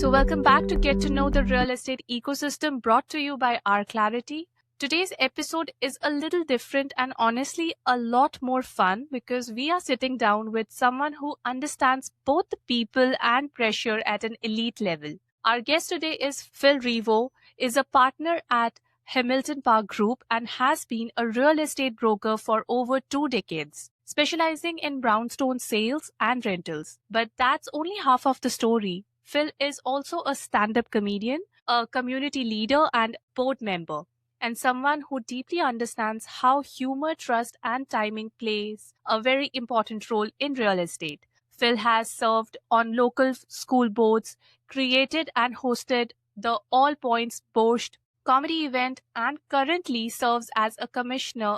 So, welcome back to Get to Know the Real Estate Ecosystem, brought to you by RClarity. Today's episode is a little different and honestly a lot more fun because we are sitting down with someone who understands both the people and pressure at an elite level. Our guest today is Phil Rivo, is a partner at Hamilton Park Group and has been a real estate broker for over 2 decades, specializing in brownstone sales and rentals. But that's only half of the story. Phil is also a stand-up comedian, a community leader and board member, and someone who deeply understands how humor, trust, and timing plays a very important role in real estate. Phil has served on local school boards, created and hosted the All Points Borscht comedy event, and currently serves as a commissioner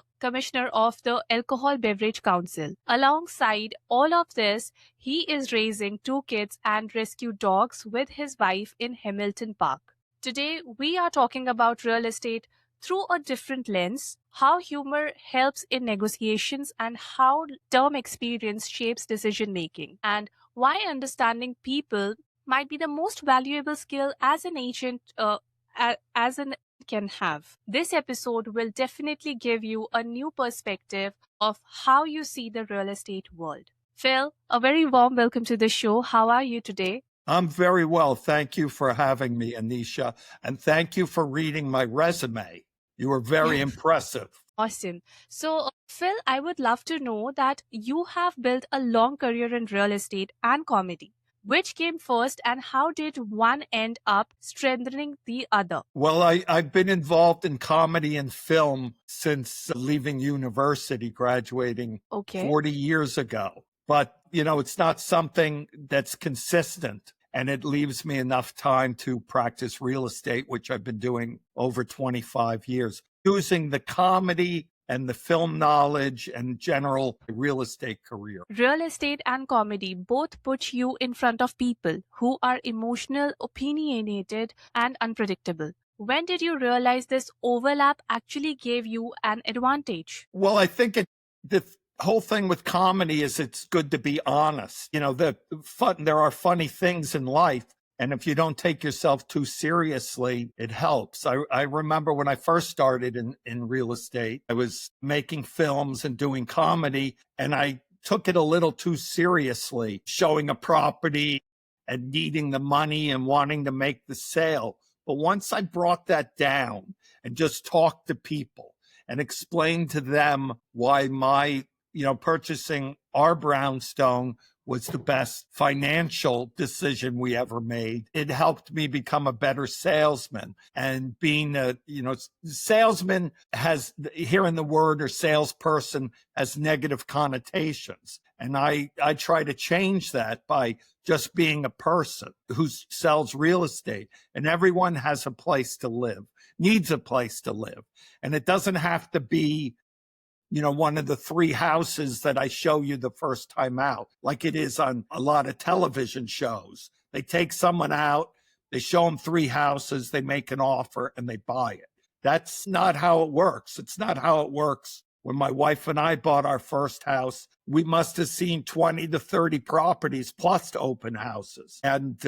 of the Alcohol Beverage Council. Alongside all of this, he is raising 2 kids and rescue dogs with his wife in Hamilton Park. Today, we are talking about real estate through a different lens, how humor helps in negotiations, and how term experience shapes decision making, and why understanding people might be the most valuable skill as an agent as an can have. This episode will definitely give you a new perspective of how you see the real estate world. Phil, a very warm welcome to the show. How are you today? I'm very well. Thank you for having me, Anisha. And thank you for reading my resume. You were very impressive. Awesome. So, Phil, I would love to know that you have built a long career in real estate and comedy. Which came first, and how did one end up strengthening the other? Well, I've been involved in comedy and film since leaving university, graduating 40 years ago. But, it's not something that's consistent. And it leaves me enough time to practice real estate, which I've been doing over 25 years, using the comedy and the film knowledge and general real estate career. Real estate and comedy both put you in front of people who are emotional, opinionated, and unpredictable. When did you realize this overlap actually gave you an advantage? Well, I think the whole thing with comedy is it's good to be honest. There are funny things in life. And if you don't take yourself too seriously, it helps. I remember when I first started in real estate, I was making films and doing comedy, and I took it a little too seriously, showing a property and needing the money and wanting to make the sale. But once I brought that down and just talked to people and explained to them why my, purchasing our brownstone was the best financial decision we ever made. It helped me become a better salesman. And being salesman has, hearing the word or salesperson has negative connotations. And I try to change that by just being a person who sells real estate. And everyone has a place to live, needs a place to live. And it doesn't have to be one of the 3 houses that I show you the first time out, like it is on a lot of television shows. They take someone out, they show them 3 houses, they make an offer, and they buy it. That's not how it works. It's not how it works. When my wife and I bought our first house, we must have seen 20 to 30 properties plus open houses. And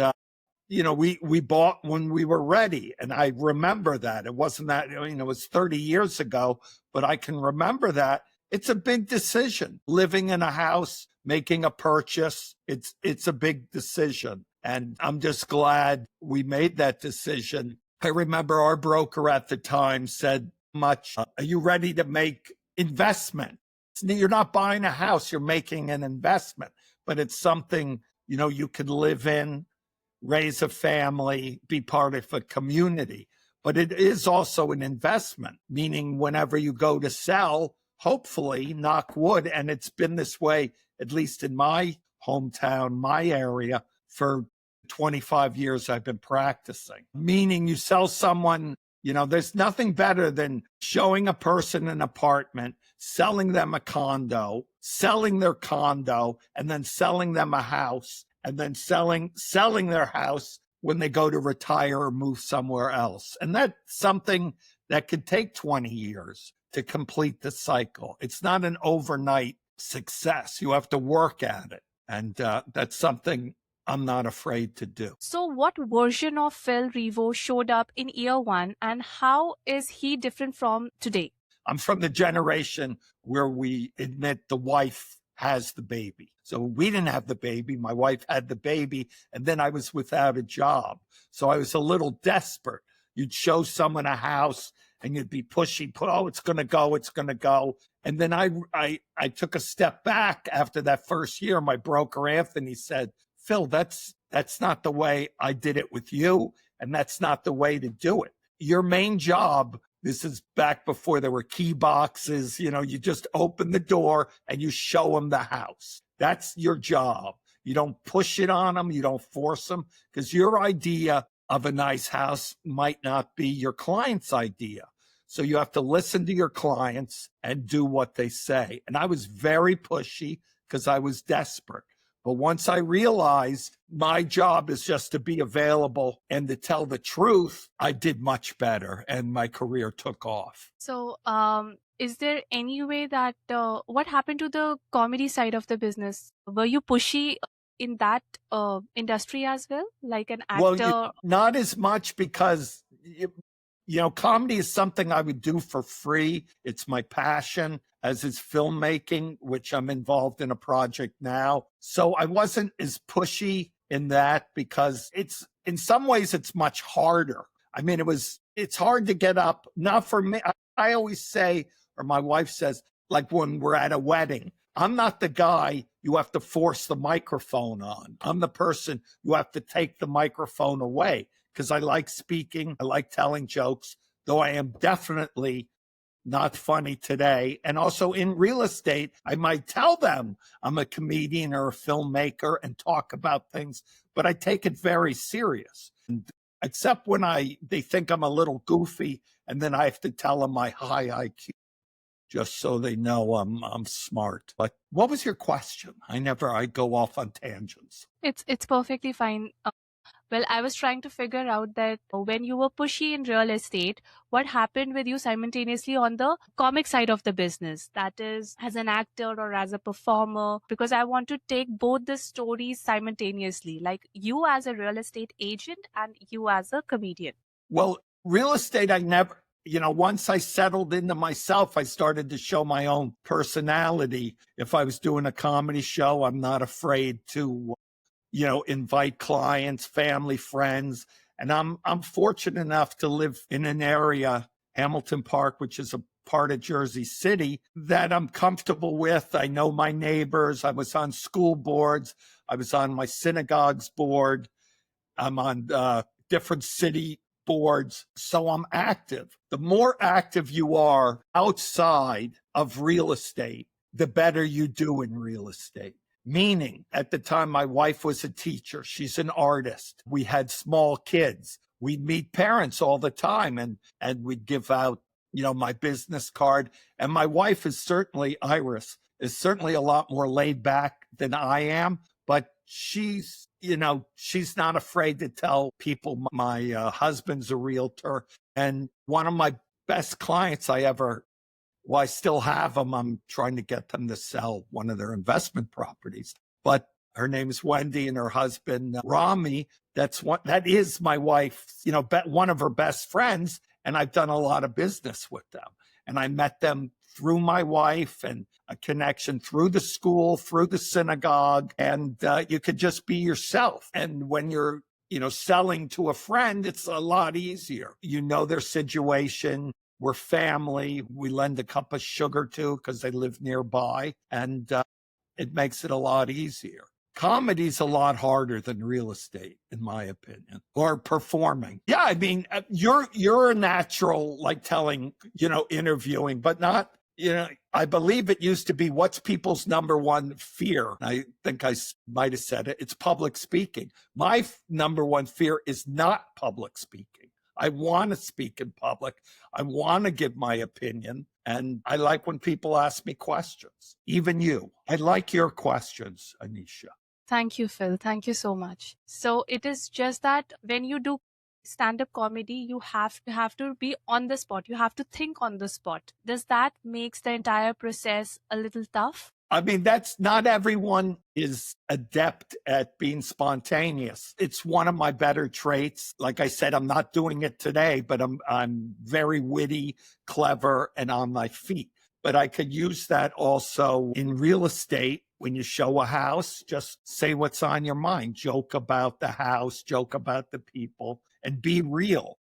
we bought when we were ready. And I remember that. It wasn't that, it was 30 years ago, but I can remember that. It's a big decision. Living in a house, making a purchase, it's a big decision. And I'm just glad we made that decision. I remember our broker at the time said, are you ready to make investment? You're not buying a house, you're making an investment, but it's something, you could live in, raise a family, be part of a community. But it is also an investment, meaning whenever you go to sell, hopefully, knock wood, and it's been this way, at least in my hometown, my area, for 25 years I've been practicing. Meaning you sell someone, there's nothing better than showing a person an apartment, selling them a condo, selling their condo, and then selling them a house, and then selling their house when they go to retire or move somewhere else. And that's something that could take 20 years to complete the cycle. It's not an overnight success. You have to work at it. And that's something I'm not afraid to do. So, what version of Phil Revo showed up in year one, and how is he different from today? I'm from the generation where we admit the wife has the baby. So we didn't have the baby. My wife had the baby, and then I was without a job. So I was a little desperate. You'd show someone a house and you'd be pushy, oh, it's going to go, it's going to go. And then I took a step back after that first year. My broker, Anthony, said, Phil, that's not the way I did it with you. And that's not the way to do it. Your main job, this is back before there were key boxes, you just open the door and you show them the house. That's your job. You don't push it on them. You don't force them, because your idea of a nice house might not be your client's idea. So you have to listen to your clients and do what they say. And I was very pushy because I was desperate. But once I realized my job is just to be available and to tell the truth, I did much better and my career took off. So, is there any way that what happened to the comedy side of the business? Were you pushy in that industry as well, like an Well, actor? not as much, because comedy is something I would do for free. It's my passion, as is filmmaking, which I'm involved in a project now. So I wasn't as pushy in that, because in some ways it's much harder. I mean, it's hard to get up. Not for me. I always say, or my wife says, like when we're at a wedding, I'm not the guy you have to force the microphone on. I'm the person you have to take the microphone away, because I like speaking. I like telling jokes, though I am definitely not funny today. And also in real estate, I might tell them I'm a comedian or a filmmaker and talk about things, but I take it very serious. And except when they think I'm a little goofy, and then I have to tell them my high IQ, just so they know I'm smart. But what was your question? I go off on tangents. It's perfectly fine. Well, I was trying to figure out that when you were pushy in real estate, what happened with you simultaneously on the comic side of the business, that is, as an actor or as a performer, because I want to take both the stories simultaneously, like you as a real estate agent and you as a comedian. Well, real estate, I never, once I settled into myself, I started to show my own personality. If I was doing a comedy show, I'm not afraid to invite clients, family, friends. And I'm fortunate enough to live in an area, Hamilton Park, which is a part of Jersey City, that I'm comfortable with. I know my neighbors. I was on school boards. I was on my synagogue's board. I'm on different city boards. So I'm active. The more active you are outside of real estate, the better you do in real estate. Meaning, at the time, my wife was a teacher. She's an artist. We had small kids. We'd meet parents all the time, and we'd give out, my business card. And my wife is certainly, Iris, is certainly a lot more laid back than I am, but she's not afraid to tell people my husband's a realtor. And one of my best clients I still have them. I'm trying to get them to sell one of their investment properties. But her name is Wendy, and her husband, Rami, that is my wife, one of her best friends. And I've done a lot of business with them. And I met them through my wife, and a connection through the school, through the synagogue. And you could just be yourself. And when you're selling to a friend, it's a lot easier. You know their situation. We're family. We lend a cup of sugar to because they live nearby, and it makes it a lot easier. Comedy's a lot harder than real estate, in my opinion, or performing. Yeah, I mean, you're a natural, like telling, interviewing, but not, I believe it used to be, what's people's number one fear? I think I might have said it. It's public speaking. My number one fear is not public speaking. I want to speak in public. I want to give my opinion. And I like when people ask me questions, even you. I like your questions, Anisha. Thank you, Phil. Thank you so much. So it is just that when you do stand-up comedy, you have to be on the spot. You have to think on the spot. Does that makes the entire process a little tough? I mean, that's not everyone is adept at being spontaneous. It's one of my better traits. Like I said, I'm not doing it today, but I'm very witty, clever, and on my feet. But I could use that also in real estate. When you show a house, just say what's on your mind. Joke about the house, joke about the people, and be real.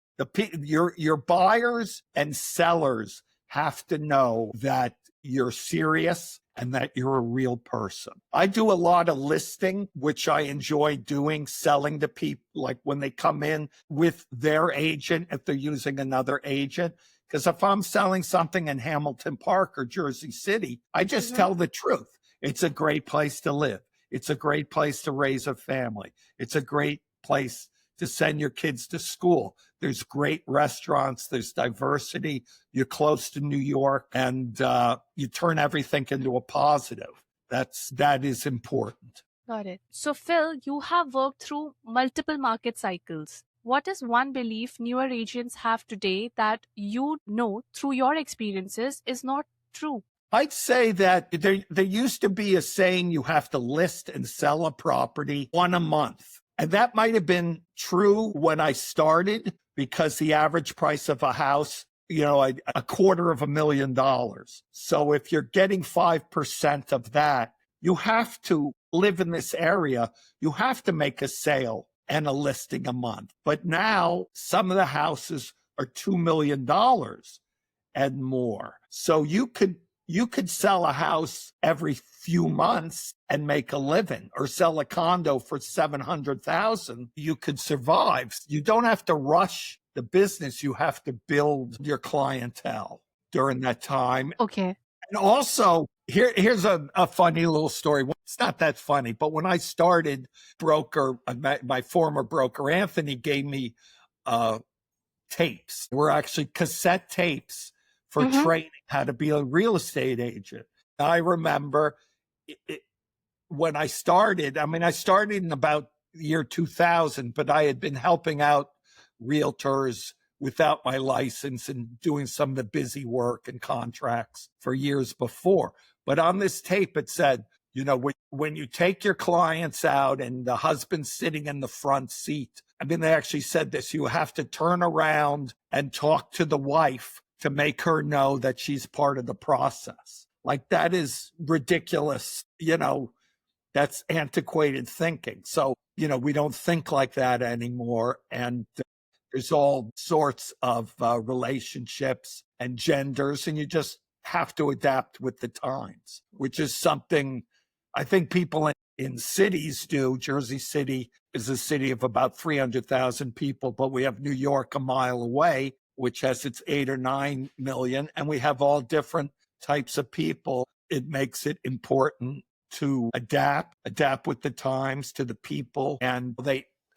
Your buyers and sellers have to know that you're serious and that you're a real person. I do a lot of listing, which I enjoy doing, selling to people, like when they come in with their agent, if they're using another agent. Because if I'm selling something in Hamilton Park or Jersey City, I just tell the truth. It's a great place to live. It's a great place to raise a family. It's a great place to send your kids to school. There's great restaurants. There's diversity. You're close to New York, and you turn everything into a positive. That is important. Got it. So, Phil, you have worked through multiple market cycles. What is one belief newer agents have today that you know through your experiences is not true? I'd say that there used to be a saying, you have to list and sell a property one a month. And that might have been true when I started, because the average price of a house, $250,000. So if you're getting 5% of that, you have to live in this area. You have to make a sale and a listing a month. But now some of the houses are $2 million and more. So you could sell a house every few months and make a living, or sell a condo for $700,000. You could survive. You don't have to rush the business. You have to build your clientele during that time. Okay. And also, here's a funny little story. It's not that funny, but when I started, my former broker, Anthony, gave me tapes. They were actually cassette tapes for training how to be a real estate agent. I remember when I started in about the year 2000, but I had been helping out realtors without my license and doing some of the busy work and contracts for years before. But on this tape, it said, when you take your clients out and the husband's sitting in the front seat, they actually said this, you have to turn around and talk to the wife to make her know that she's part of the process. Like, that is ridiculous. That's antiquated thinking. So, we don't think like that anymore. And there's all sorts of relationships and genders, and you just have to adapt with the times, which is something I think people in cities do. Jersey City is a city of about 300,000 people, but we have New York a mile away, which has its 8 or 9 million, and we have all different types of people. It makes it important to adapt with the times, to the people, and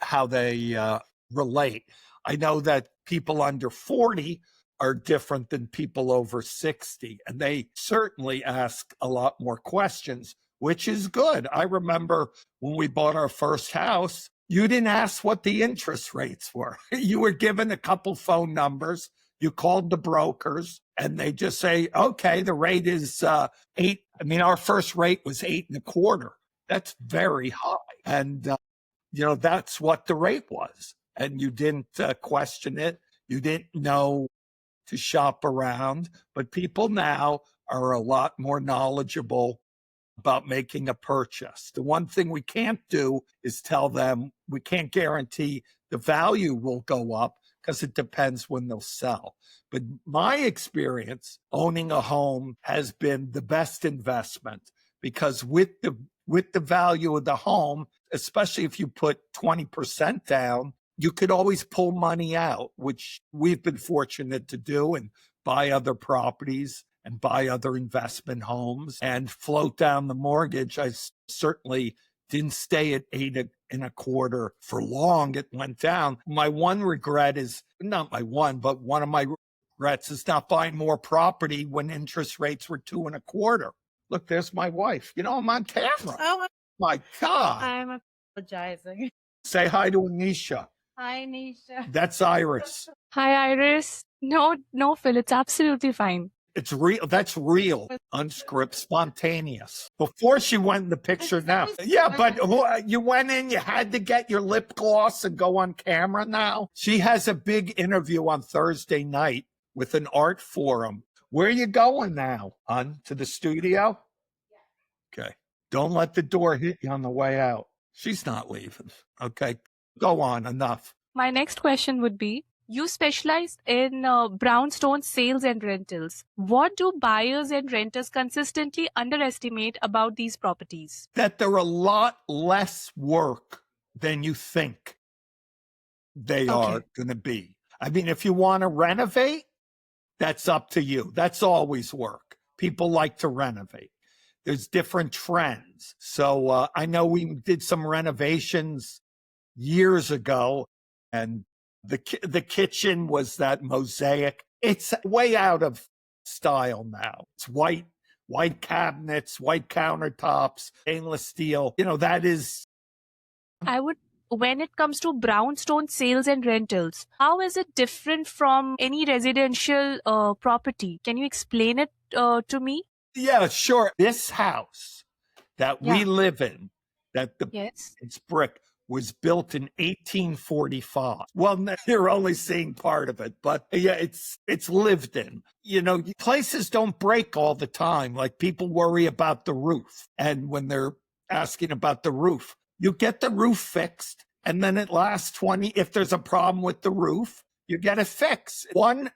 how they relate. I know that people under 40 are different than people over 60, and they certainly ask a lot more questions, which is good. I remember when we bought our first house, you didn't ask what the interest rates were. You were given a couple phone numbers. You called the brokers, and they just say, okay, the rate is 8. Our first rate was 8.25. That's very high. And, that's what the rate was. And you didn't question it. You didn't know to shop around. But people now are a lot more knowledgeable about making a purchase. The one thing we can't do is tell them, we can't guarantee the value will go up, because it depends when they'll sell. But my experience owning a home has been the best investment, because with the value of the home, especially if you put 20% down, you could always pull money out, which we've been fortunate to do, and buy other properties and buy other investment homes and float down the mortgage. I certainly didn't stay at 8.25 for long. It went down. My one regret is, not my one, but one of my regrets is not buying more property when interest rates were 2.25. Look, there's my wife. I'm on camera. Oh My God. I'm apologizing. Say hi to Anisha. Hi, Nisha. That's Iris. Hi, Iris. No, Phil, it's absolutely fine. It's real. That's real, unscripted, spontaneous. Before she went in the picture now. Yeah, but you went in, you had to get your lip gloss and go on camera now. She has a big interview on Thursday night with an art forum. Where are you going now, hon? To the studio? Okay. Don't let the door hit you on the way out. She's not leaving. Okay. Go on. Enough. My next question would be, you specialize in brownstone sales and rentals. What do buyers and renters consistently underestimate about these properties? That they're a lot less work than you think they are Okay. going to be. I mean, if you want to renovate, that's up to you. That's always work. People like to renovate. There's different trends. So I know we did some renovations years ago, and the kitchen was that mosaic. It's way out of style now. It's white cabinets, white countertops, stainless steel. You know, that is When it comes to brownstone sales and rentals, how is it different from any residential property? Can you explain it to me? yeah, sure. This house that we Yeah. live in, that Yes. it's brick, was built in 1845. Well, you're only seeing part of it, but yeah, it's lived in. You know, places don't break all the time. Like people worry about the roof, and when they're asking about the roof, you get the roof fixed, and then it lasts 20. If there's a problem with the roof, you get it fixed.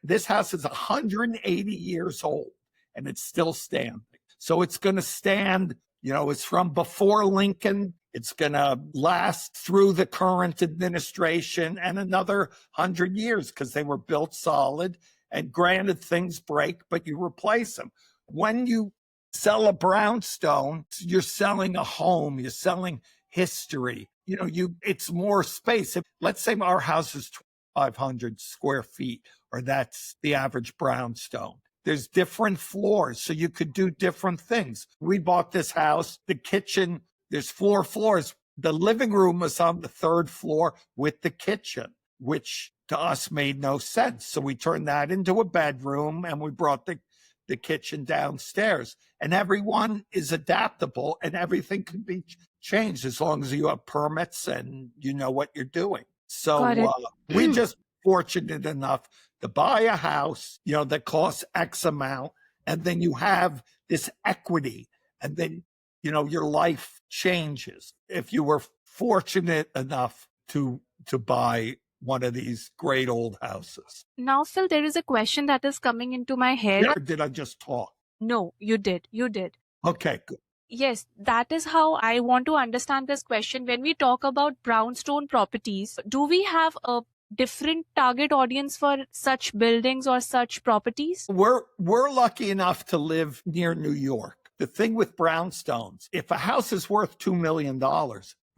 This house is 180 years old, and it's still standing. So it's going to stand. You know, it's from before Lincoln. It's going to last through the current administration and another 100 years because they were built solid. And granted, things break, but you replace them. When you sell a brownstone, you're selling a home, you're selling history. You know, it's more space. Let's say our house is 2,500 square feet, or that's the average brownstone. There's different floors, so you could do different things. We bought this house, the kitchen, there's 4 floors. The living room was on the 3rd floor with the kitchen, which to us made no sense. So we turned that into a bedroom, and we brought the kitchen downstairs. And everyone is adaptable, and everything can be changed as long as you have permits and you know what you're doing. Got So it. we just fortunate enough to buy a house, you know, that costs X amount, and then you have this equity, and then, you know, your life changes. If you were fortunate enough to buy one of these great old houses. Now, Phil, there is a question that is coming into my head. Or did I just talk? No, you did. You did. Okay, good. Yes, that is how I want to understand this question. When we talk about brownstone properties, do we have a different target audience for such buildings or such properties? We're lucky enough to live near New York. The thing with brownstones, if a house is worth $2 million,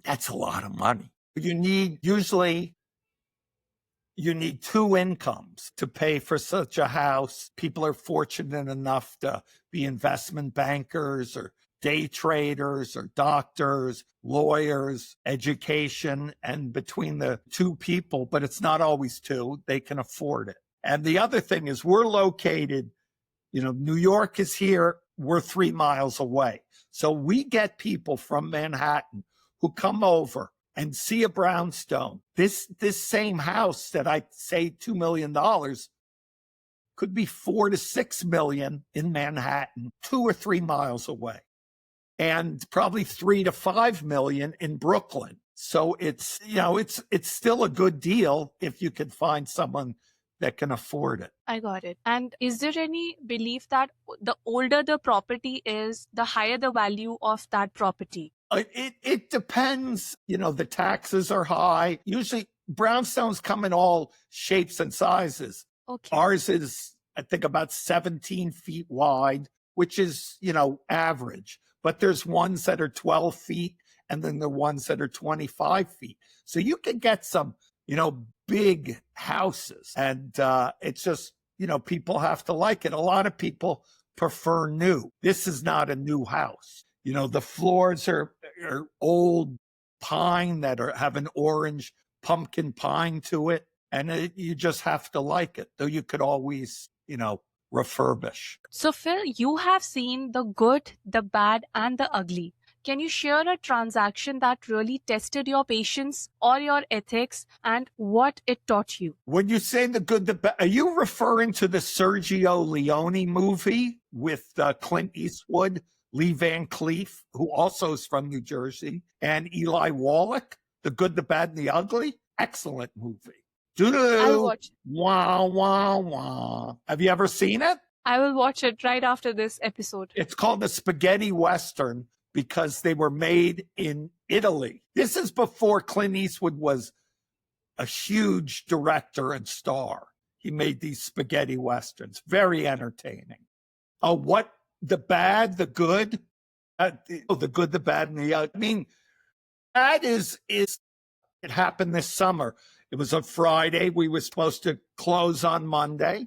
that's a lot of money. Usually you need 2 incomes to pay for such a house. People are fortunate enough to be investment bankers or day traders or doctors, lawyers, education, and between the 2 people, but it's not always 2, they can afford it. And the other thing is we're located, you know, New York is here, we're 3 miles away. So we get people from Manhattan who come over and see a brownstone. This same house that I say $2 million could be 4 to 6 million in Manhattan, 2 or 3 miles away, and probably 3 to 5 million in Brooklyn. So it's, you know, it's still a good deal if you can find someone that can afford it. I got it. And is there any belief that the older the property is, the higher the value of that property? It depends. You know, the taxes are high. Usually brownstones come in all shapes and sizes. Okay. Ours is, I think, about 17 feet wide, which is, you know, average. But there's ones that are 12 feet, and then the ones that are 25 feet. So you can get some, you know, big houses. And it's just, you know, people have to like it. A lot of people prefer new. This is not a new house. You know, the floors are old pine that have an orange pumpkin pine to it. And you just have to like it, though you could always, refurbish. So, Phil, you have seen the good, the bad, and the ugly. Can you share a transaction that really tested your patience or your ethics and what it taught you? When you say the good, the bad, are you referring to the Sergio Leone movie with Clint Eastwood, Lee Van Cleef, who also is from New Jersey, and Eli Wallach, The Good, the Bad, and the Ugly? Excellent movie. I'll Doo-doo. watch. Wah, wah, wah. Have you ever seen it? I will watch it right after this episode. It's called the Spaghetti Western because they were made in Italy. This is before Clint Eastwood was a huge director and star. He made these spaghetti westerns, very entertaining. Oh, what the bad, the good, the good, the bad, and the ugly. I mean, that is it happened this summer. It was a Friday. We were supposed to close on Monday.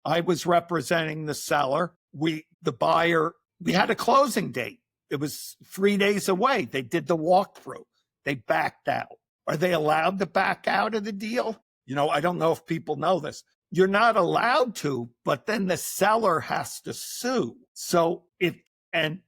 I was representing the seller. The buyer, we had a closing date. It was 3 days away. They did the walkthrough. They backed out. Are they allowed to back out of the deal? I don't know if people know this. You're not allowed to, but then the seller has to sue. So and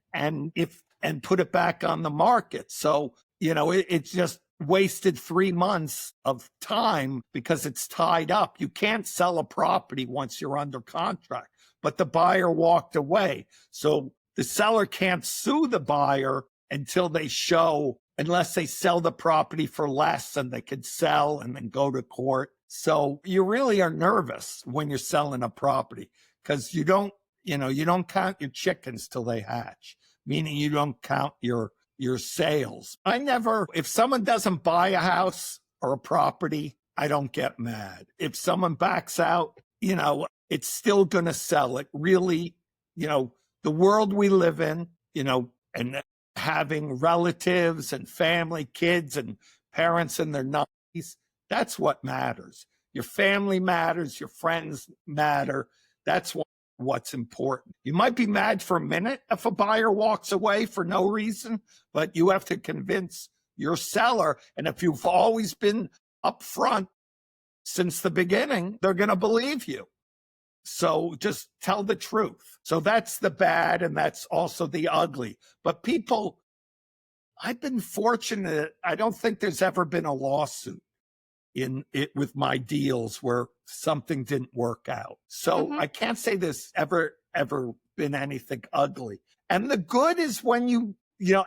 put it back on the market. So, it's just wasted 3 months of time because it's tied up. You can't sell a property once you're under contract, but the buyer walked away. So the seller can't sue the buyer until they show, unless they sell the property for less and they could sell and then go to court. So you really are nervous when you're selling a property because you don't count your chickens till they hatch, meaning you don't count your sales. If someone doesn't buy a house or a property, I don't get mad. If someone backs out, it's still going to sell. It really, the world we live in, and having relatives and family, kids and parents in their 90s, that's what matters. Your family matters. Your friends matter. That's what's important. You might be mad for a minute if a buyer walks away for no reason, but you have to convince your seller. And if you've always been upfront since the beginning, they're going to believe you. So just tell the truth. So that's the bad, and that's also the ugly. But I've been fortunate. I don't think there's ever been a lawsuit in it with my deals where something didn't work out. So I can't say there's ever been anything ugly. And the good is when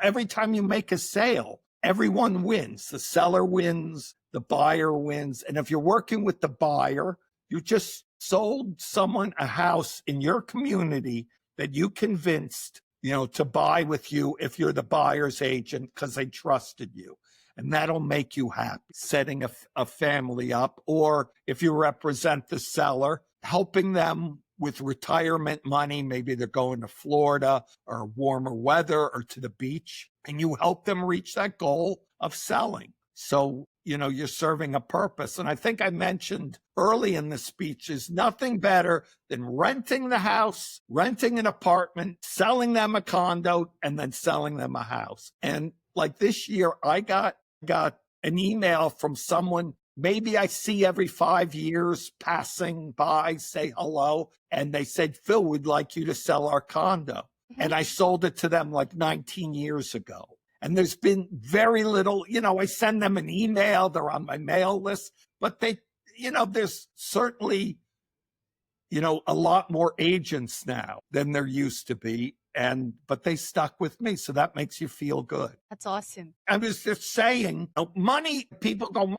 every time you make a sale, everyone wins. The seller wins, the buyer wins. And if you're working with the buyer, you just sold someone a house in your community that you convinced, to buy with you if you're the buyer's agent because they trusted you. And that'll make you happy, setting a family up. Or if you represent the seller, helping them with retirement money. Maybe they're going to Florida or warmer weather or to the beach, and you help them reach that goal of selling. So, you're serving a purpose. And I think I mentioned early in the speech, is nothing better than renting the house, renting an apartment, selling them a condo, and then selling them a house. And like this year, I got an email from someone maybe I see every 5 years passing by, say hello. And they said, Phil, we'd like you to sell our condo. And I sold it to them like 19 years ago. And there's been very little, I send them an email, they're on my mail list, but there's certainly, a lot more agents now than there used to be. But they stuck with me. So that makes you feel good. That's awesome. I was just saying, money, people go,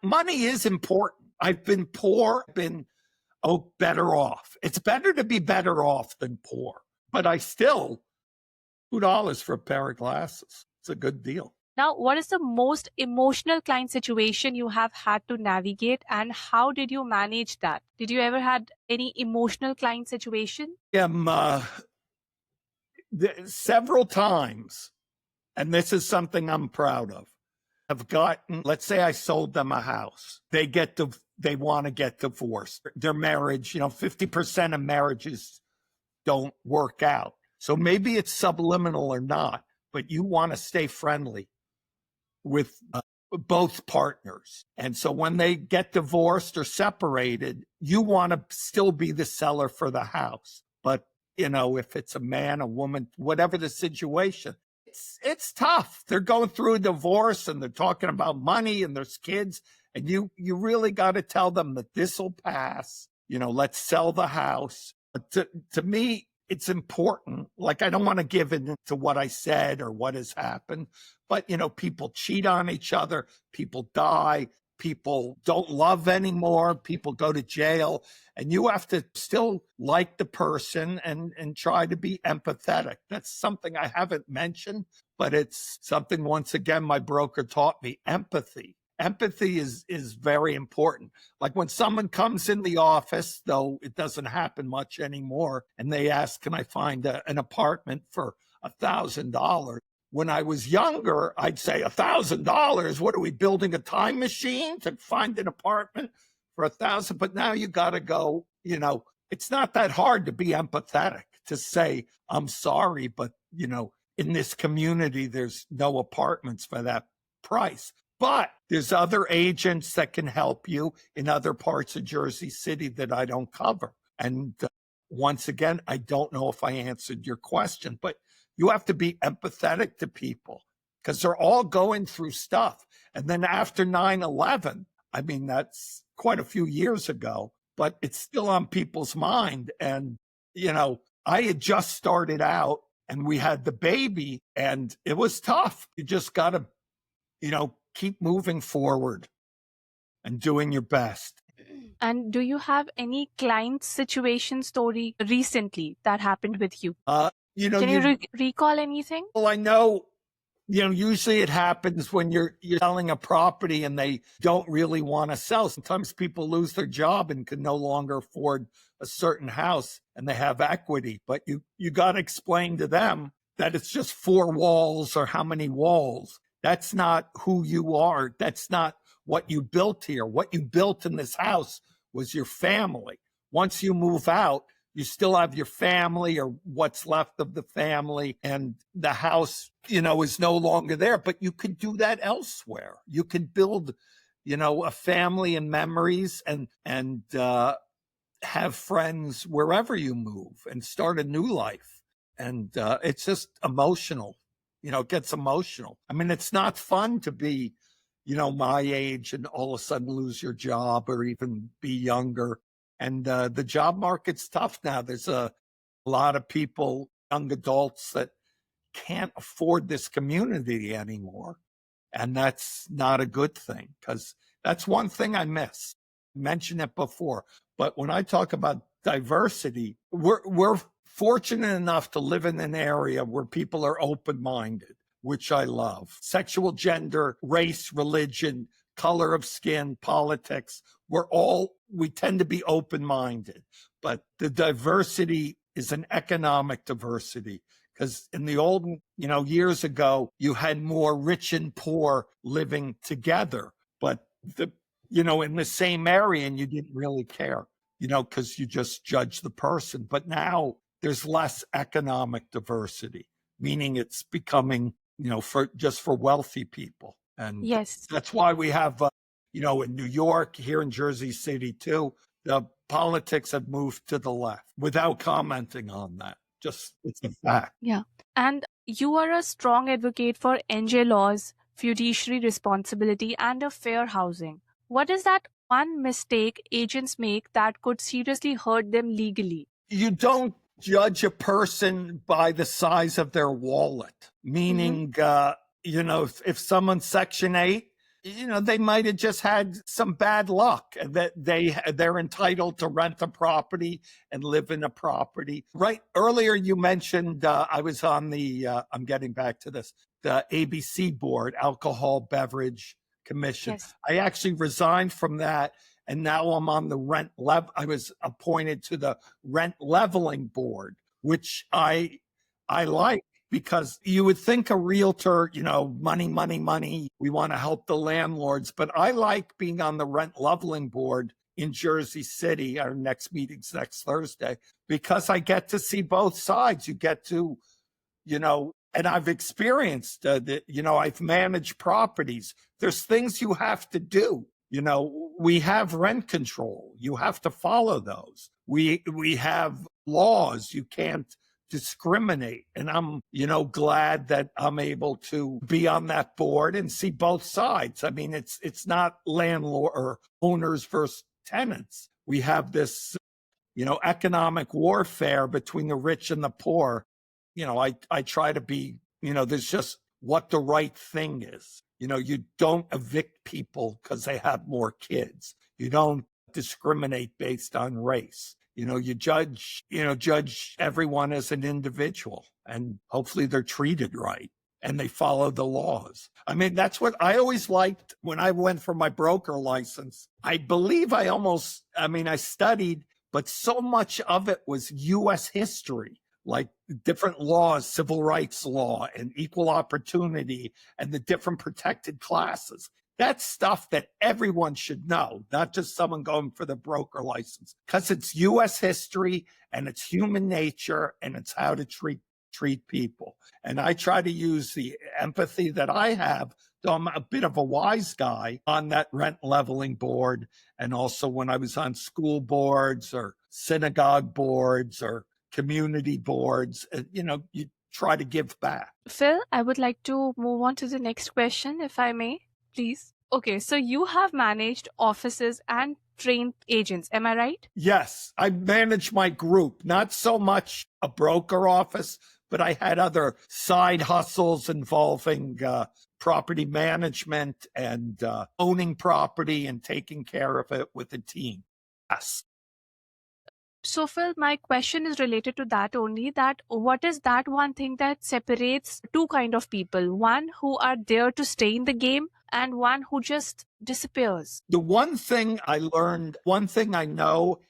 money is important. I've been poor, better off. It's better to be better off than poor. But I still, $2 for a pair of glasses. It's a good deal. Now, what is the most emotional client situation you have had to navigate, and how did you manage that? Did you ever had any emotional client situation? Several times, and this is something I'm proud of. I've gotten, let's say I sold them a house. They want to get divorced. Their marriage, 50% of marriages don't work out. So maybe it's subliminal or not, but you want to stay friendly with both partners. And so when they get divorced or separated, you want to still be the seller for the house. But, if it's a man, a woman, whatever the situation, it's tough. They're going through a divorce and they're talking about money and there's kids. And you really got to tell them that this will pass. Let's sell the house. But to me, it's important. Like, I don't want to give in to what I said or what has happened, but people cheat on each other, people die, people don't love anymore, people go to jail, and you have to still like the person and try to be empathetic. That's something I haven't mentioned, but it's something, once again, my broker taught me: empathy. Empathy is very important. Like when someone comes in the office, though it doesn't happen much anymore, and they ask, can I find an apartment for $1,000? When I was younger, I'd say, $1,000? What are we, building a time machine to find an apartment for 1,000? But now you got to go, it's not that hard to be empathetic, to say, I'm sorry, but, in this community, there's no apartments for that price. But there's other agents that can help you in other parts of Jersey City that I don't cover. And once again, I don't know if I answered your question, but you have to be empathetic to people because they're all going through stuff. And then after 9/11, I mean, that's quite a few years ago, but it's still on people's mind. And, I had just started out and we had the baby and it was tough. You just got to, keep moving forward and doing your best. And do you have any client situation story recently that happened with you? Can you recall anything? Well, I know, usually it happens when you're selling a property and they don't really want to sell. Sometimes people lose their job and can no longer afford a certain house and they have equity, but you got to explain to them that it's just 4 walls or how many walls. That's not who you are. That's not what you built here. What you built in this house was your family. Once you move out, you still have your family or what's left of the family, and the house, is no longer there, but you could do that elsewhere. You could build, a family and memories and have friends wherever you move and start a new life. And it's just emotional. It gets emotional. I mean, it's not fun to be, my age and all of a sudden lose your job or even be younger. And the job market's tough now. There's a lot of people, young adults, that can't afford this community anymore. And that's not a good thing, because that's one thing I miss. I mentioned it before. But when I talk about diversity, we're fortunate enough to live in an area where people are open-minded, which I love. Sexual, gender, race, religion, color of skin, politics, we tend to be open-minded. But the diversity is an economic diversity, because in the old, years ago, you had more rich and poor living together, but in the same area, and you didn't really care, because you just judge the person. But now there's less economic diversity, meaning it's becoming, for wealthy people. And Yes. that's why we have, in New York, here in Jersey City too, the politics have moved to the left, without commenting on that. Just, it's a fact. Yeah. And you are a strong advocate for NJ laws, fiduciary responsibility, and a fair housing. What is that one mistake agents make that could seriously hurt them legally? You don't judge a person by the size of their wallet, meaning, if someone's Section 8, they might have just had some bad luck that they're entitled to rent a property and live in a property. Right. Earlier, you mentioned, I was on I'm getting back to this, the ABC board, Alcohol Beverage Commission. Yes. I actually resigned from that. And now I'm on the I was appointed to the rent leveling board, which I like, because you would think a realtor, money, money, money. We want to help the landlords. But I like being on the rent leveling board in Jersey City. Our next meeting's next Thursday, because I get to see both sides. You get to, And I've experienced that, I've managed properties. There's things you have to do. We have rent control. You have to follow those. We have laws. You can't discriminate. And I'm, glad that I'm able to be on that board and see both sides. I mean, it's not landlord or owners versus tenants. We have this, economic warfare between the rich and the poor. I try to be, there's just what the right thing is. You don't evict people because they have more kids. You don't discriminate based on race. You judge everyone as an individual, and hopefully they're treated right and they follow the laws. I mean, that's what I always liked when I went for my broker license. I believe I studied, but so much of it was U.S. history, like different laws, civil rights law and equal opportunity and the different protected classes. That's stuff that everyone should know, not just someone going for the broker license, because it's U.S. history and it's human nature and it's how to treat people. And I try to use the empathy that I have. So I'm a bit of a wise guy on that rent leveling board. And also when I was on school boards or synagogue boards or community boards, you try to give back. Phil, I would like to move on to the next question, if I may, please. Okay, so you have managed offices and trained agents, am I right? Yes, I managed my group, not so much a broker office, but I had other side hustles involving property management and owning property and taking care of it with a team. Yes. So, Phil, my question is related to that only, that what is that one thing that separates two kind of people? One who are there to stay in the game and one who just disappears. The one thing I learned, one thing I know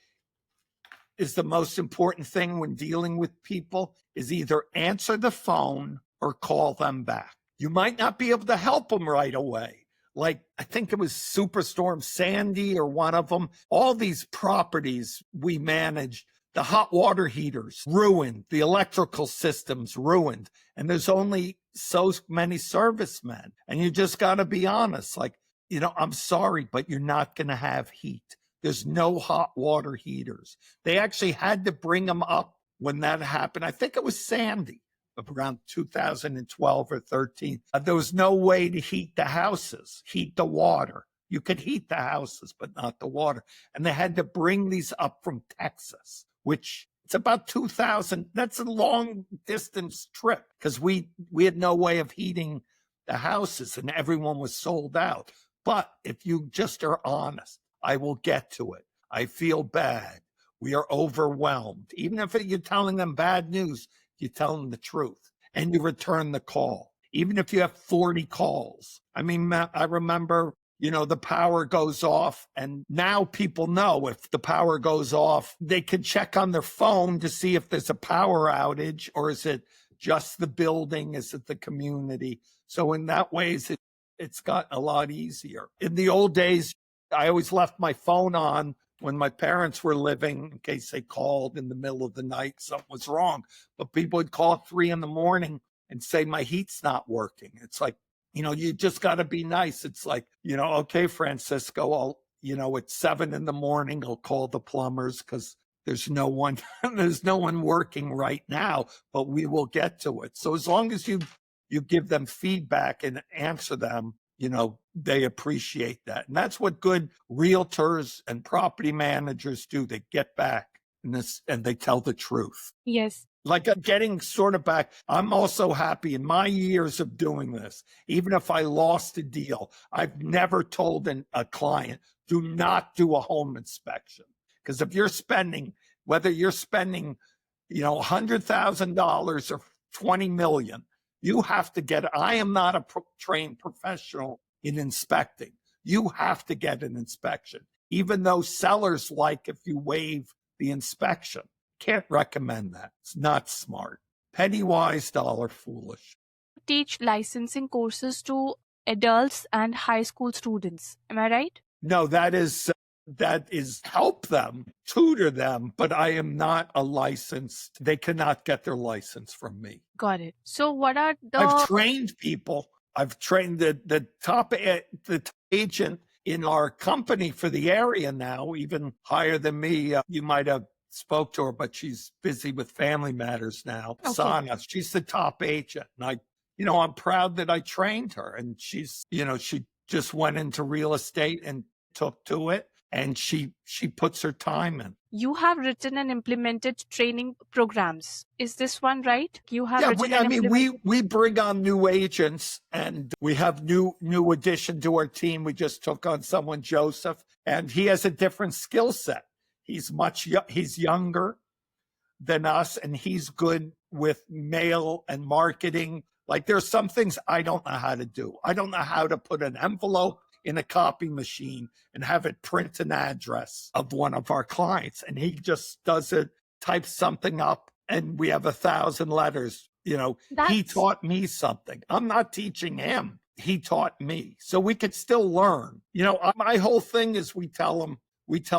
is the most important thing when dealing with people is either answer the phone or call them back. You might not be able to help them right away. Like, I think it was Superstorm Sandy or one of them. All these properties we managed, the hot water heaters ruined, the electrical systems ruined, and there's only so many servicemen. And you just got to be honest, like, I'm sorry, but you're not going to have heat. There's no hot water heaters. They actually had to bring them up when that happened. I think it was Sandy, around 2012 or 13. There was no way to heat the houses, heat the water. You could heat the houses, but not the water. And they had to bring these up from Texas, which it's about 2,000. That's a long distance trip because we had no way of heating the houses and everyone was sold out. But if you just are honest, I will get to it. I feel bad. We are overwhelmed. Even if you're telling them bad news, you tell them the truth and you return the call. Even if you have 40 calls. I mean, I remember, the power goes off and now people know if the power goes off, they can check on their phone to see if there's a power outage or is it just the building? Is it the community? So in that ways, it's gotten a lot easier. In the old days, I always left my phone on when my parents were living in case they called in the middle of the night, something was wrong. But people would call at 3 a.m. and say, my heat's not working. It's like, you just got to be nice. It's like, okay, Francisco, at 7 a.m, I'll call the plumbers because there's no one, working right now, but we will get to it. So as long as you give them feedback and answer them, they appreciate that. And that's what good realtors and property managers do. They get back and they tell the truth. Yes. Like getting sort of back. I'm also happy in my years of doing this, even if I lost a deal, I've never told a client, do not do a home inspection. Because if you're spending, whether you're spending, $100,000 or 20 million, you have to get, I am not a trained professional in inspecting. You have to get an inspection, even though sellers like if you waive the inspection. Can't recommend that. It's not smart. Penny wise, dollar foolish. Teach licensing courses to adults and high school students. Am I right? No, that is that is help them, tutor them, but I am not a licensed, they cannot get their license from me. Got it. So what are I've the trained people. I've trained the top agent in our company for the area now, even higher than me. You might have spoke to her, but she's busy with family matters now. okay. Sana, she's the top agent. And I'm proud that I trained her. And she's, she just went into real estate and took to it. And she puts her time in. You have written and implemented training programs. Is this one right? You have written and implemented. we bring on new agents, and we have new addition to our team. We just took on someone, Joseph, and he has a different skill set. He's he's younger than us, and he's good with mail and marketing. Like, there's some things I don't know how to do. I don't know how to put an envelope in a copy machine and have it print an address of one of our clients. And he just does it, types something up, and we have 1,000 letters. He taught me something. I'm not teaching him. He taught me. So we could still learn. My whole thing is we tell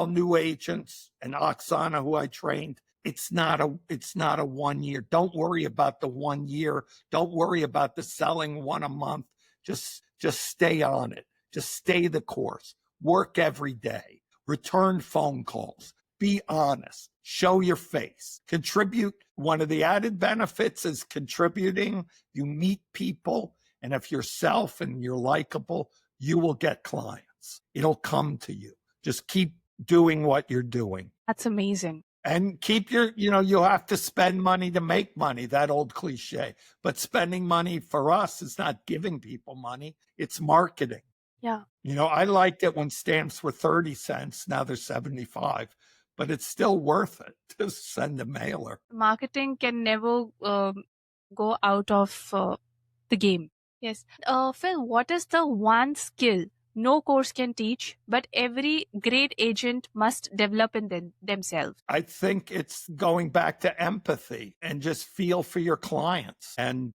new agents, and Oksana, who I trained, it's not a 1 year. Don't worry about the 1 year. Don't worry about the selling one a month. Just stay on it. Just stay the course. Work every day. Return phone calls. Be honest. Show your face. Contribute. One of the added benefits is contributing. You meet people, and if you're self and you're likable, you will get clients. It'll come to you. Just keep doing what you're doing. That's amazing. And keep you have to spend money to make money, that old cliche. But spending money for us is not giving people money. It's marketing. Yeah. I liked it when stamps were 30 cents. Now they're 75, but it's still worth it to send a mailer. Marketing can never go out of the game. Yes. Phil, what is the one skill no course can teach, but every great agent must develop in themselves? I think it's going back to empathy and just feel for your clients and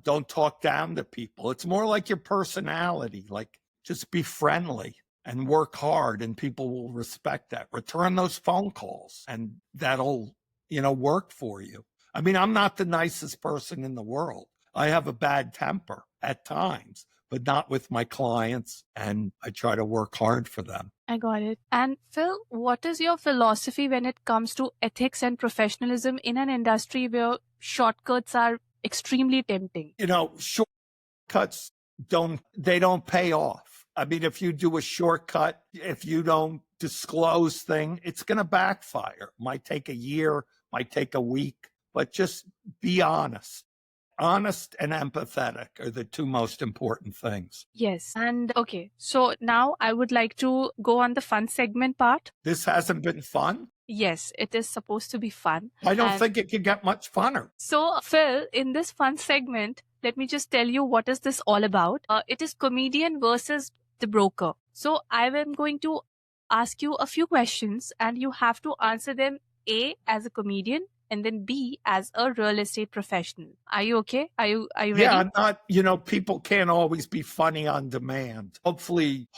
don't talk down to people. It's more like your personality. Like, just be friendly and work hard, and people will respect that. Return those phone calls, and that'll, work for you. I mean, I'm not the nicest person in the world. I have a bad temper at times, but not with my clients, and I try to work hard for them. I got it. And Phil, what is your philosophy when it comes to ethics and professionalism in an industry where shortcuts are extremely tempting? Shortcuts don't pay off. I mean, if you do a shortcut, if you don't disclose thing, it's going to backfire. Might take a year, might take a week, but just be honest. Honest and empathetic are the two most important things. Yes. And okay, so now I would like to go on the fun segment part. This hasn't been fun? Yes, it is supposed to be fun. I don't think it could get much funner. So, Phil, in this fun segment, let me just tell you what is this all about. It is comedian versus the broker. So I am going to ask you a few questions, and you have to answer them A, as a comedian, and then B, as a real estate professional. Are you okay? Are you ready? Yeah, I'm not, people can't always be funny on demand. Hopefully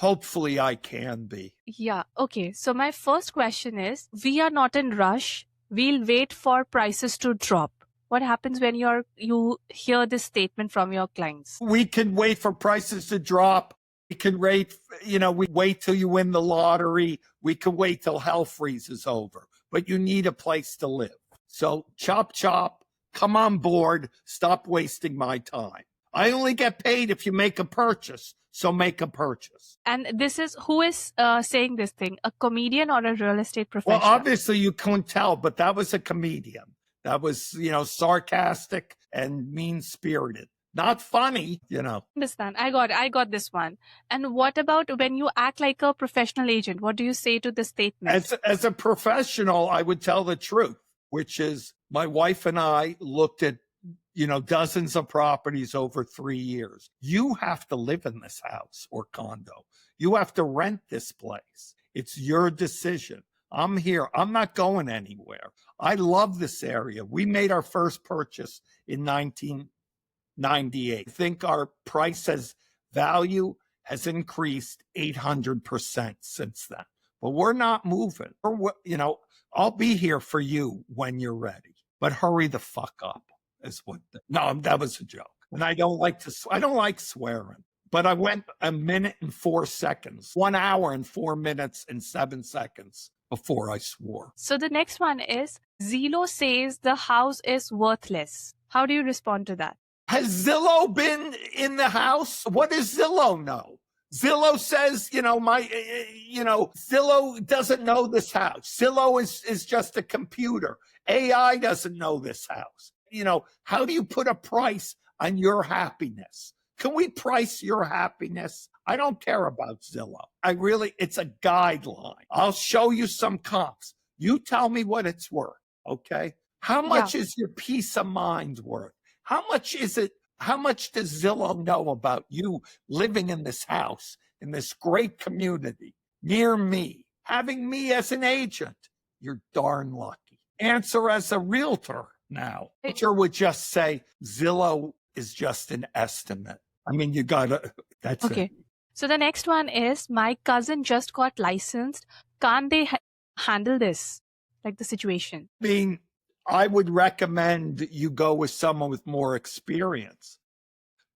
I can be. Yeah. Okay. So my first question is, we are not in rush. We'll wait for prices to drop. What happens when you hear this statement from your clients? We can wait for prices to drop. We can wait, we wait till you win the lottery. We can wait till hell freezes over. But you need a place to live. So chop, chop, come on board. Stop wasting my time. I only get paid if you make a purchase. So make a purchase. And who is saying this thing? A comedian or a real estate professional? Well, obviously you couldn't tell, but that was a comedian. That was, sarcastic and mean-spirited. Not funny, Understand. I got this one. And what about when you act like a professional agent? What do you say to this statement? As a professional, I would tell the truth, which is my wife and I looked at, dozens of properties over 3 years. You have to live in this house or condo. You have to rent this place. It's your decision. I'm here. I'm not going anywhere. I love this area. We made our first purchase in 1998. I think our price value has increased 800% since then. but we're not moving. You know, I'll be here for you when you're ready, but hurry the fuck up is what. No, that was a joke. And I don't like swearing, but I went a minute and 4 seconds, 1 hour and 4 minutes and 7 seconds before I swore. So the next one is Zillow says the house is worthless. How do you respond to that? Has Zillow been in the house? What does Zillow know? Zillow says, Zillow doesn't know this house. Zillow is just a computer. AI doesn't know this house. How do you put a price on your happiness? Can we price your happiness? I don't care about Zillow. It's a guideline. I'll show you some comps. You tell me what it's worth, okay? How much is your peace of mind worth? How much is it? How much does Zillow know about you living in this house, in this great community, near me, having me as an agent? You're darn lucky. Answer as a realtor now. Realtor would just say Zillow is just an estimate. I mean, that's okay. It. So the next one is, my cousin just got licensed. Can't they handle this, like the situation? I mean, I would recommend you go with someone with more experience.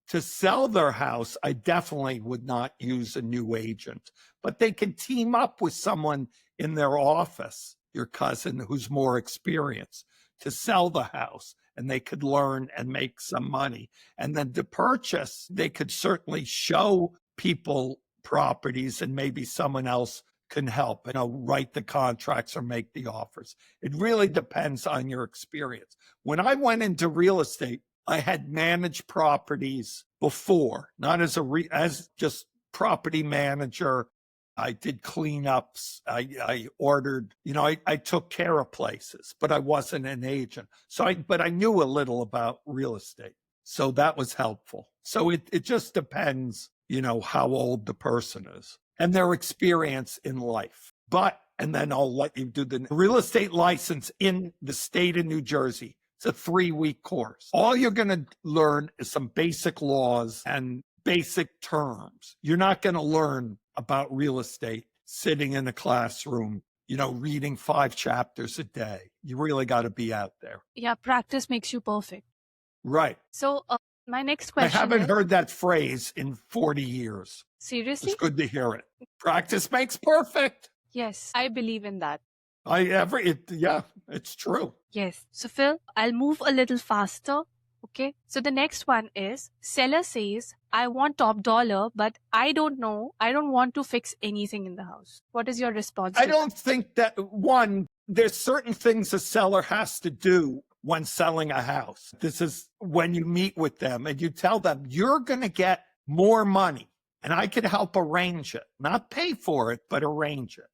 To sell their house, I definitely would not use a new agent, but they can team up with someone in their office, your cousin who's more experienced, to sell the house, and they could learn and make some money. And then to purchase, they could certainly show people properties, and maybe someone else can help, write the contracts or make the offers. It really depends on your experience. When I went into real estate, I had managed properties before, not as just property manager. I did cleanups. I ordered, I took care of places, but I wasn't an agent. But I knew a little about real estate. So that was helpful. So it just depends, how old the person is and their experience in life. And then I'll let you do the real estate license in the state of New Jersey. It's a 3-week course. All you're going to learn is some basic laws and basic terms. You're not going to learn about real estate sitting in a classroom, reading 5 chapters a day. You really got to be out there. Yeah, practice makes you perfect. Right. So my next question I haven't heard that phrase in 40 years. Seriously? It's good to hear it. Practice makes perfect. Yes, I believe in that. It's true. Yes. So Phil, I'll move a little faster. Okay. So the next one is, seller says, I want top dollar, but I don't want to fix anything in the house. What is your response? I don't think that, there's certain things a seller has to do when selling a house. This is when you meet with them and you tell them you're going to get more money and I can help arrange it, not pay for it, but arrange it.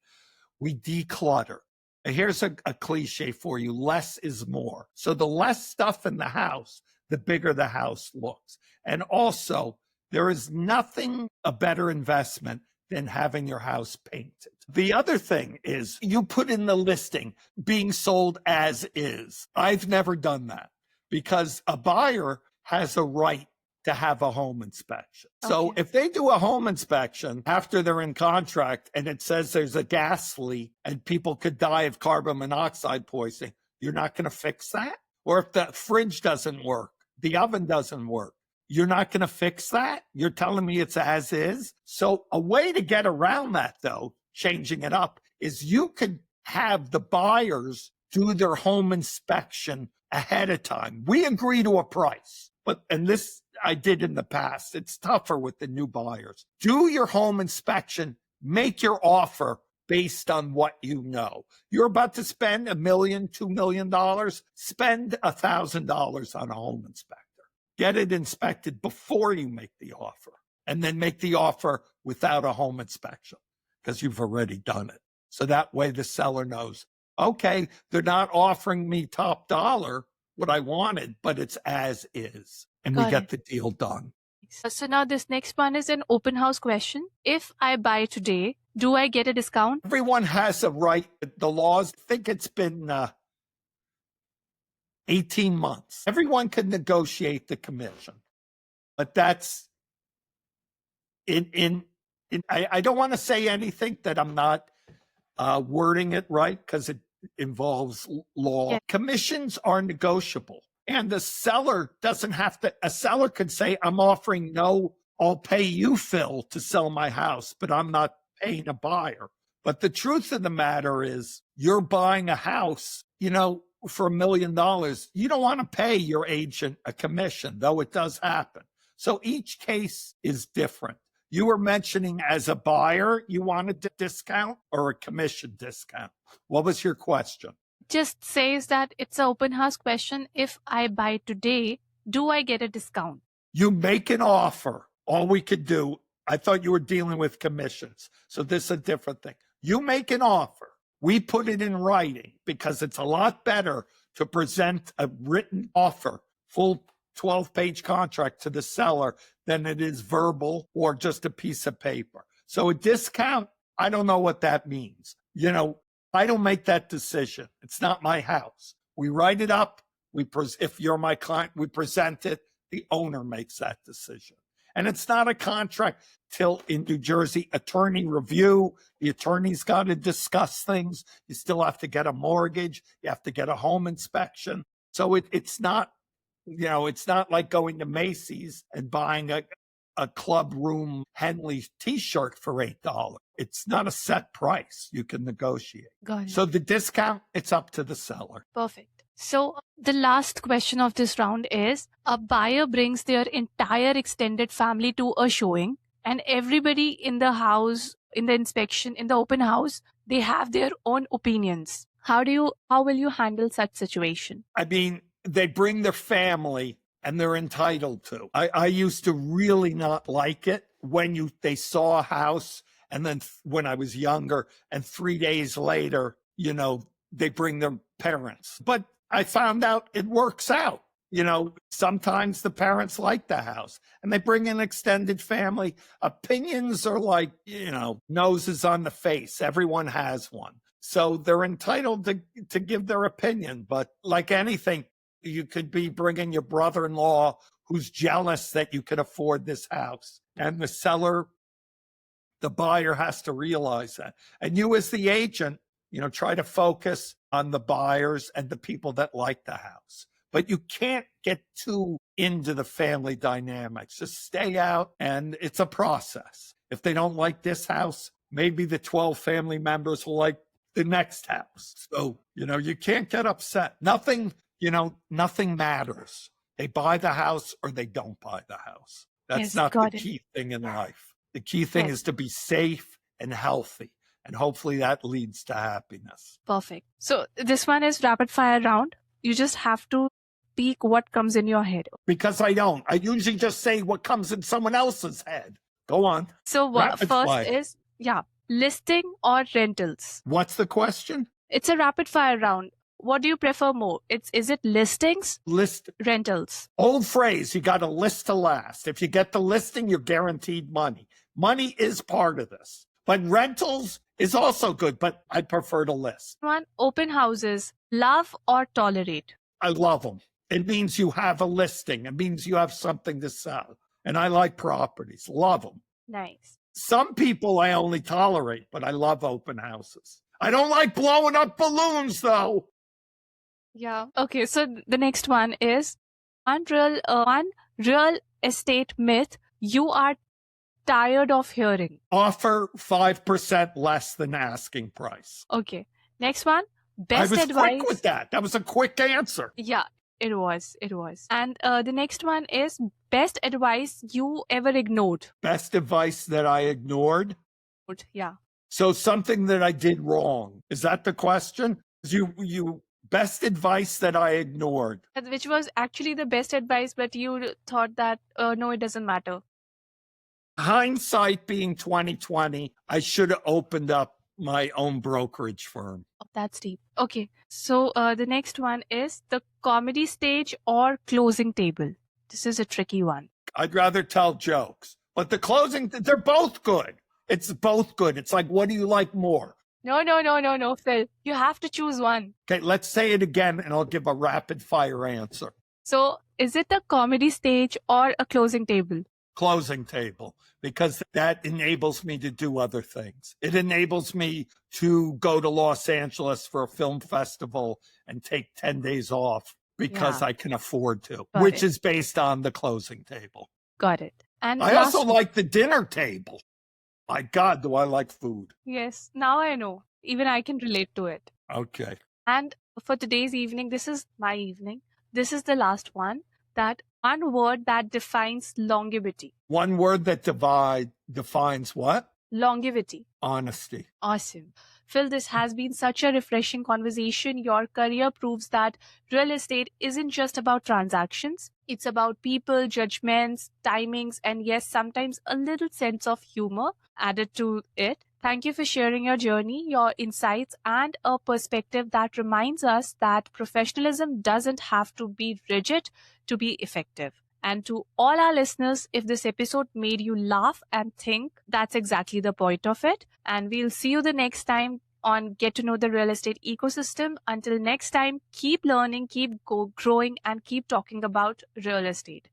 We declutter. Here's a cliche for you. Less is more. So the less stuff in the house, the bigger the house looks. And also, there is nothing a better investment than having your house painted. The other thing is you put in the listing being sold as is. I've never done that because a buyer has a right to have a home inspection. Okay. So if they do a home inspection after they're in contract and it says there's a gas leak and people could die of carbon monoxide poisoning, you're not going to fix that? Or if the fridge doesn't work, the oven doesn't work, you're not going to fix that? You're telling me it's as is? So a way to get around that, though, changing it up, is you could have the buyers do their home inspection ahead of time. We agree to a price, and this I did in the past. It's tougher with the new buyers. Do your home inspection, make your offer based on what you know. You're about to spend $1 million, $2 million, spend $1,000 on a home inspector. Get it inspected before you make the offer, and then make the offer without a home inspection because you've already done it. So that way the seller knows, okay, they're not offering me top dollar what I wanted, but it's as is. And we get the deal done. So now this next one is an open house question. If I buy today, do I get a discount? Everyone has a right. The laws, I think it's been 18 months. Everyone can negotiate the commission. But that's I don't want to say anything that I'm not wording it right because it involves law. Yeah. Commissions are negotiable. And the seller doesn't have to, a seller could say, I'm offering no, I'll pay you, Phil, to sell my house, but I'm not paying a buyer. But the truth of the matter is, you're buying a house, for $1 million. You don't want to pay your agent a commission, though it does happen. So each case is different. You were mentioning as a buyer, you wanted a discount or a commission discount. What was your question? Just says that it's an open house question. If I buy today, do I get a discount? You make an offer. All we could do, I thought you were dealing with commissions. So this is a different thing. You make an offer. We put it in writing because it's a lot better to present a written offer, full 12-page contract to the seller than it is verbal or just a piece of paper. So a discount, I don't know what that means. I don't make that decision. It's not my house. We write it up. If you're my client, we present it. The owner makes that decision. And it's not a contract till in New Jersey, attorney review. The attorney's got to discuss things. You still have to get a mortgage. You have to get a home inspection. So it's not, it's not like going to Macy's and buying a club room Henley t-shirt for $8. It's not a set price. You can negotiate. Got it. So the discount, it's up to the seller. Perfect. So the last question of this round is, a buyer brings their entire extended family to a showing, and everybody in the house, in the inspection, in the open house, they have their own opinions. How will you handle such situation? I mean, they bring their family and they're entitled to. I used to really not like it when they saw a house, and then when I was younger, and 3 days later, they bring their parents. But I found out it works out. Sometimes the parents like the house and they bring an extended family. Opinions are like, noses on the face. Everyone has one. So they're entitled to give their opinion. But like anything, you could be bringing your brother-in-law who's jealous that you could afford this house. And the buyer has to realize that. And you as the agent, try to focus on the buyers and the people that like the house. But you can't get too into the family dynamics. Just stay out, and it's a process. If they don't like this house, maybe the 12 family members will like the next house. So, you can't get upset. Nothing matters. They buy the house or they don't buy the house. That's not the key thing in life. The key thing is to be safe and healthy. And hopefully that leads to happiness. Perfect. So this one is rapid fire round. You just have to speak what comes in your head. Because I don't. I usually just say what comes in someone else's head. Go on. So first is, listing or rentals? What's the question? It's a rapid fire round. What do you prefer more? Is it listings? Rentals. Old phrase, you got to list to last. If you get the listing, you're guaranteed money. Money is part of this. But rentals is also good, but I prefer to list. One, open houses, love or tolerate? I love them. It means you have a listing. It means you have something to sell. And I like properties. Love them. Nice. Some people I only tolerate, but I love open houses. I don't like blowing up balloons, though. Yeah. Okay, so the next one is one real estate myth you are tired of hearing. Offer 5% less than asking price. Okay. Next one, best advice. I was quick with that. That was a quick answer. Yeah, it was. And the next one is best advice you ever ignored. Best advice that I ignored? Yeah. So something that I did wrong. Is that the question? You best advice that I ignored. Which was actually the best advice, but you thought that, no, it doesn't matter. Hindsight being 2020, I should have opened up my own brokerage firm. Oh, that's deep. Okay. So the next one is the comedy stage or closing table. This is a tricky one. I'd rather tell jokes, but the closing, they're both good. It's both good. It's like, what do you like more? No, Phil. You have to choose one. Okay, let's say it again and I'll give a rapid fire answer. So is it the comedy stage or a closing table? Closing table, because that enables me to do other things. It enables me to go to Los Angeles for a film festival and take 10 days off because Yeah, I can afford to, got which it. is based on the closing table. Got it. And I also last one. like the dinner table. My God, do I like food. Yes, now I know. Even I can relate to it. Okay. And for today's evening, this is my evening. This is the last one. That one word that defines longevity. One word that defines what? Longevity. Honesty. Awesome. Phil, this has been such a refreshing conversation. Your career proves that real estate isn't just about transactions. It's about people, judgments, timings, and yes, sometimes a little sense of humor added to it. Thank you for sharing your journey, your insights, and a perspective that reminds us that professionalism doesn't have to be rigid to be effective. And to all our listeners, if this episode made you laugh and think, that's exactly the point of it. And we'll see you the next time on Get to Know the Real Estate Ecosystem. Until next time, keep learning, keep growing, and keep talking about real estate.